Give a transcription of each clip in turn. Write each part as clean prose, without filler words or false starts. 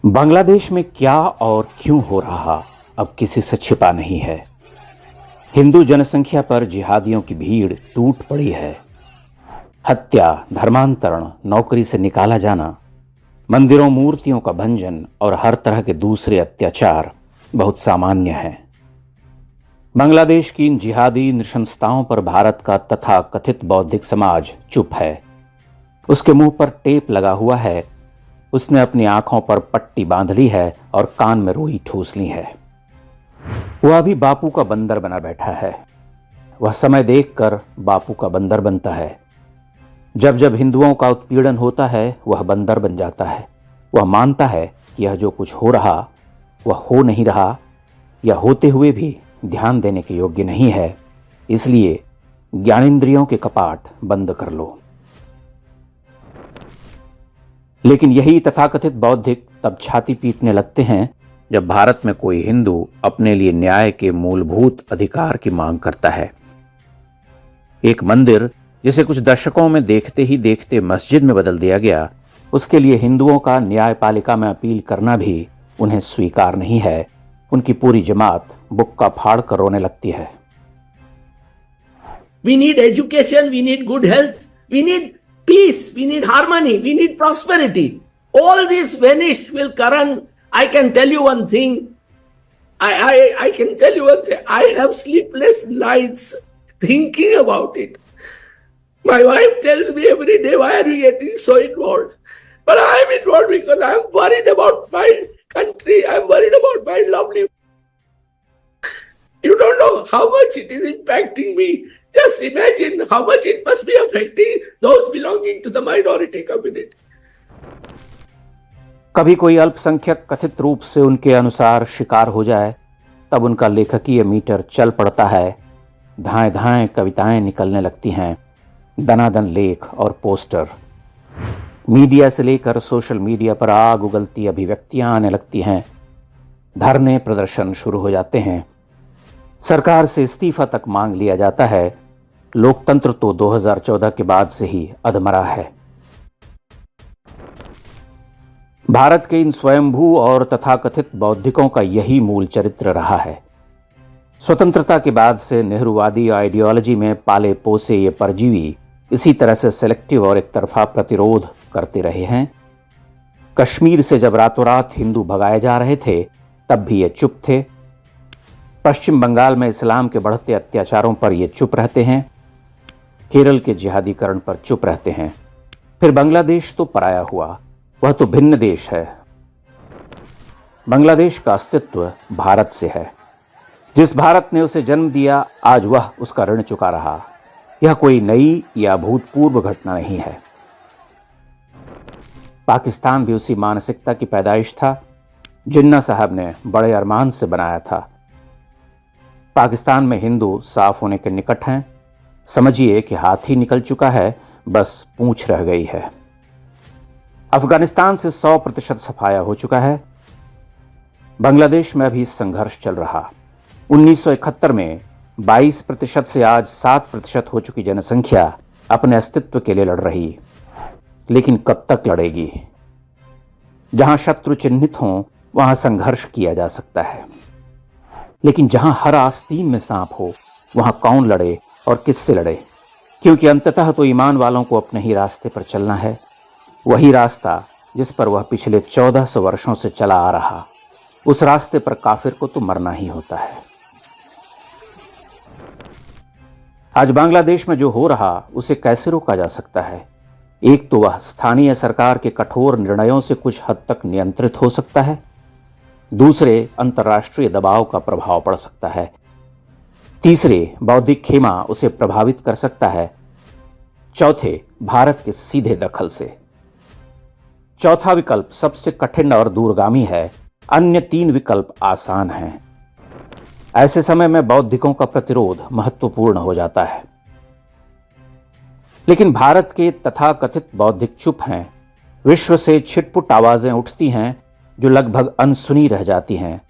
बांग्लादेश में क्या और क्यों हो रहा अब किसी से छिपा नहीं है। हिंदू जनसंख्या पर जिहादियों की भीड़ टूट पड़ी है। हत्या, धर्मांतरण, नौकरी से निकाला जाना, मंदिरों मूर्तियों का भंजन और हर तरह के दूसरे अत्याचार बहुत सामान्य हैं। बांग्लादेश की इन जिहादी नृशंसताओं पर भारत का तथा कथित बौद्धिक समाज चुप है। उसके मुंह पर टेप लगा हुआ है, उसने अपनी आंखों पर पट्टी बांध ली है और कान में रुई ठूस ली है। वह अभी बापू का बंदर बना बैठा है। वह समय देखकर बापू का बंदर बनता है। जब जब हिंदुओं का उत्पीड़न होता है वह बंदर बन जाता है। वह मानता है कि यह जो कुछ हो रहा वह हो नहीं रहा या होते हुए भी ध्यान देने के योग्य नहीं है, इसलिए ज्ञानेंद्रियों के कपाट बंद कर लो। लेकिन यही तथाकथित बौद्धिक तब छाती पीटने लगते हैं जब भारत में कोई हिंदू अपने लिए न्याय के मूलभूत अधिकार की मांग करता है। एक मंदिर जिसे कुछ दशकों में देखते ही देखते मस्जिद में बदल दिया गया, उसके लिए हिंदुओं का न्यायपालिका में अपील करना भी उन्हें स्वीकार नहीं है। उनकी पूरी जमात बुक्का फाड़ कर रोने लगती है। We need education, we need good health, we need peace, we need harmony, we need prosperity. All this vanish will Karan. I can tell you one thing. I can tell you one thing. I have sleepless nights thinking about it. My wife tells me every day, why are you getting so involved? But I am involved because I am worried about my country. I am worried about my lovely. You don't know how much it is impacting me. Just imagine how much it must be affecting those belonging to the minority community. कभी कोई अल्पसंख्यक कथित रूप से उनके अनुसार शिकार हो जाए तब उनका लेखकीय मीटर चल पड़ता है। धाएं धाएं कविताएं निकलने लगती हैं, दनादन लेख और पोस्टर। मीडिया से लेकर सोशल मीडिया पर आग उगलती अभिव्यक्तियां आने लगती हैं। धरने प्रदर्शन शुरू हो जाते हैं। सरकार से इस्तीफा तक मांग लिया जाता है। लोकतंत्र तो 2014 के बाद से ही अधमरा है। भारत के इन स्वयंभू और तथाकथित बौद्धिकों का यही मूल चरित्र रहा है। स्वतंत्रता के बाद से नेहरूवादी आइडियोलॉजी में पाले पोसे ये परजीवी इसी तरह से सेलेक्टिव और एक तरफा प्रतिरोध करते रहे हैं। कश्मीर से जब रातों रात हिंदू भगाए जा रहे थे तब भी ये चुप थे। पश्चिम बंगाल में इस्लाम के बढ़ते अत्याचारों पर ये चुप रहते हैं। केरल के जिहादीकरण पर चुप रहते हैं। फिर बांग्लादेश तो पराया हुआ, वह तो भिन्न देश है। बांग्लादेश का अस्तित्व भारत से है। जिस भारत ने उसे जन्म दिया आज वह उसका ऋण चुका रहा। यह कोई नई या भूतपूर्व घटना नहीं है। पाकिस्तान भी उसी मानसिकता की पैदाइश था। जिन्ना साहब ने बड़े अरमान से बनाया था। पाकिस्तान में हिंदू साफ होने के निकट हैं। समझिए कि हाथी निकल चुका है, बस पूंछ रह गई है। अफगानिस्तान से 100% सफाया हो चुका है। बांग्लादेश में अभी संघर्ष चल रहा। 1971 में 22% से आज 7% हो चुकी जनसंख्या अपने अस्तित्व के लिए लड़ रही, लेकिन कब तक लड़ेगी? जहां शत्रु चिन्हित हों वहां संघर्ष किया जा सकता है, लेकिन जहां हर आस्तीन में सांप हो वहां कौन लड़े और किससे लड़े? क्योंकि अंततः तो ईमान वालों को अपने ही रास्ते पर चलना है, वही रास्ता जिस पर वह पिछले 1400 वर्षों से चला आ रहा। उस रास्ते पर काफिर को तो मरना ही होता है। आज बांग्लादेश में जो हो रहा उसे कैसे रोका जा सकता है? एक तो वह स्थानीय सरकार के कठोर निर्णयों से कुछ हद तक नियंत्रित हो सकता है। दूसरे, अंतर्राष्ट्रीय दबाव का प्रभाव पड़ सकता है। तीसरे, बौद्धिक खेमा उसे प्रभावित कर सकता है। चौथे, भारत के सीधे दखल से। चौथा विकल्प सबसे कठिन और दूरगामी है। अन्य 3 विकल्प आसान हैं। ऐसे समय में बौद्धिकों का प्रतिरोध महत्वपूर्ण हो जाता है। लेकिन भारत के तथाकथित बौद्धिक चुप हैं। विश्व से छिटपुट आवाजें उठती हैं जो लगभग अनसुनी रह जाती हैं।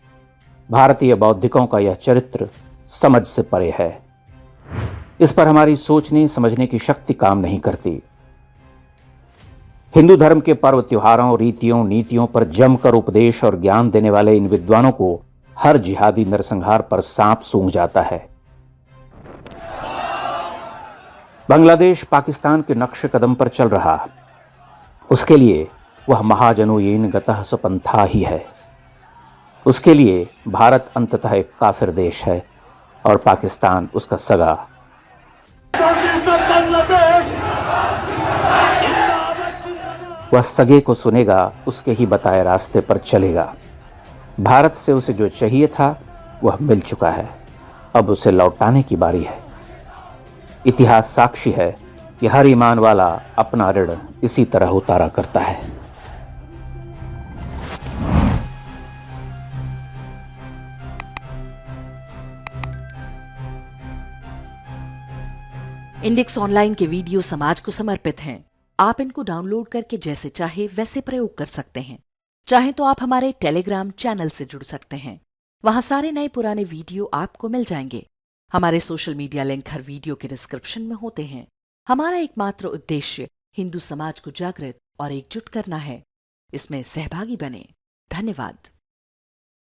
भारतीय बौद्धिकों का यह चरित्र समझ से परे है। इस पर हमारी सोचने समझने की शक्ति काम नहीं करती। हिंदू धर्म के पर्व त्योहारों, रीतियों, नीतियों पर जमकर उपदेश और ज्ञान देने वाले इन विद्वानों को हर जिहादी नरसंहार पर सांप सूंघ जाता है। बांग्लादेश पाकिस्तान के नक्श कदम पर चल रहा, उसके लिए वह महाजनोयेन गतः सपंथा ही है। उसके लिए भारत अंततः एक काफिर देश है और पाकिस्तान उसका सगा। वह सगे को सुनेगा, उसके ही बताए रास्ते पर चलेगा। भारत से उसे जो चाहिए था वह मिल चुका है, अब उसे लौटाने की बारी है। इतिहास साक्षी है कि हर ईमान वाला अपना ऋण इसी तरह उतारा करता है। इंडेक्स ऑनलाइन के वीडियो समाज को समर्पित हैं। आप इनको डाउनलोड करके जैसे चाहे वैसे प्रयोग कर सकते हैं। चाहे तो आप हमारे टेलीग्राम चैनल से जुड़ सकते हैं, वहां सारे नए पुराने वीडियो आपको मिल जाएंगे। हमारे सोशल मीडिया लिंक हर वीडियो के डिस्क्रिप्शन में होते हैं। हमारा एकमात्र उद्देश्य हिंदू समाज को जागृत और एकजुट करना है। इसमें सहभागी बने। धन्यवाद।